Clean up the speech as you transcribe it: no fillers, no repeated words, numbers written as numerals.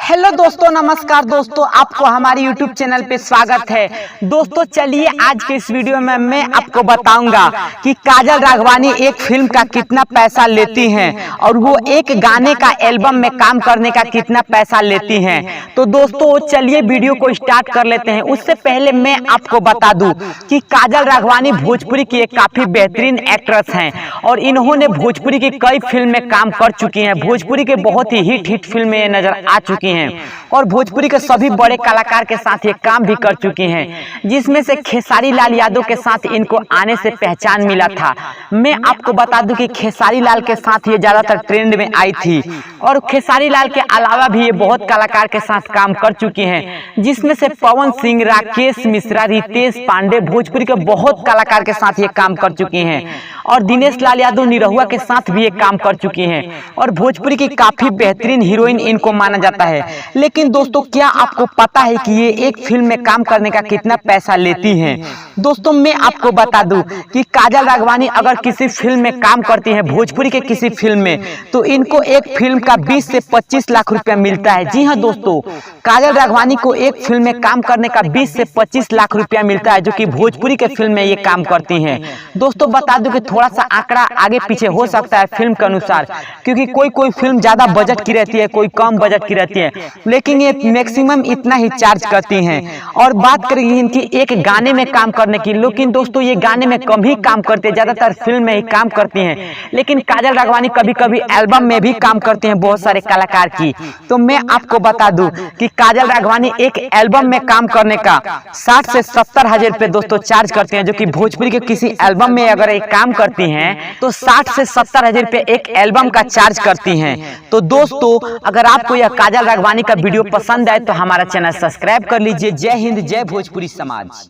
Hello दोस्तों, नमस्कार दोस्तों, आपको हमारे YouTube चैनल पे स्वागत है। दोस्तों चलिए आज के इस वीडियो में मैं आपको बताऊंगा कि काजल राघवानी एक फिल्म का कितना पैसा लेती हैं और वो एक गाने का एल्बम में काम करने का कितना पैसा लेती हैं। तो दोस्तों चलिए वीडियो को स्टार्ट कर लेते हैं। उससे पहले मैं आपको बता दूं कि काजल राघवानी भोजपुरी की एक काफी बेहतरीन एक्ट्रेस हैं और इन्होंने भोजपुरी की कई फिल्म में काम कर चुकी हैं। भोजपुरी के बहुत ही हिट फिल्में नजर आ चुकी हैं और भोजपुरी के सभी बड़े कलाकार के साथ ये काम भी कर चुकी हैं, जिसमें से खेसारी लाल यादव के साथ इनको आने से पहचान मिला था। मैं आपको बता दूं कि खेसारी लाल के साथ ये ज्यादातर ट्रेंड में आई थी और खेसारी लाल के अलावा भी ये बहुत कलाकार के साथ काम कर चुकी हैं, जिसमें से पवन सिंह, राकेश मिश्रा, रितेश पांडे भोजपुरी के बहुत कलाकार के साथ ये काम कर चुकी हैं और दिनेश लाल यादव निरहुआ के साथ भी ये काम कर चुकी हैं और भोजपुरी की काफी बेहतरीन हीरोइन इनको माना जाता है। लेकिन दोस्तों क्या आपको पता है कि ये एक फिल्म में काम करने का कितना पैसा लेती हैं? दोस्तों मैं आपको बता दूं कि काजल राघवानी अगर किसी फिल्म में काम करती है, भोजपुरी के किसी फिल्म में, तो इनको एक फिल्म का 20 से 25 लाख रुपया मिलता है। जी हाँ दोस्तों, काजल राघवानी को एक फिल्म में काम करने का 20 से 25 लाख रुपया मिलता है, जो कि भोजपुरी के फिल्म में ये काम करती हैं। दोस्तों बता दूं कि थोड़ा सा आंकड़ा आगे पीछे हो सकता है फिल्म के अनुसार, क्योंकि कोई फिल्म ज्यादा बजट की रहती है, कोई कम बजट की रहती है, लेकिन ये मैक्सिमम इतना ही चार्ज करती हैं। और बात करेंगे इनकी एक गाने में काम करने की, लेकिन दोस्तों ये गाने में कम ही काम करते हैं, ज्यादातर फिल्म में ही काम करती हैं। लेकिन काजल राघवानी कभी कभी एल्बम में भी काम करते हैं बहुत सारे कलाकार की। तो मैं आपको बता दूं कि काजल राघवानी एक एल्बम में काम करने का 60 से 70 हजार रुपए दोस्तों चार्ज करते हैं, जो कि भोजपुरी के किसी एल्बम में अगर एक काम करती हैं तो 60 से 70 हजार रुपए एक एल्बम का चार्ज करती हैं। तो दोस्तों अगर आपको यह काजल राघवानी का वीडियो पसंद आए तो हमारा चैनल सब्सक्राइब कर लीजिए। जय हिंद, जय भोजपुरी समाज।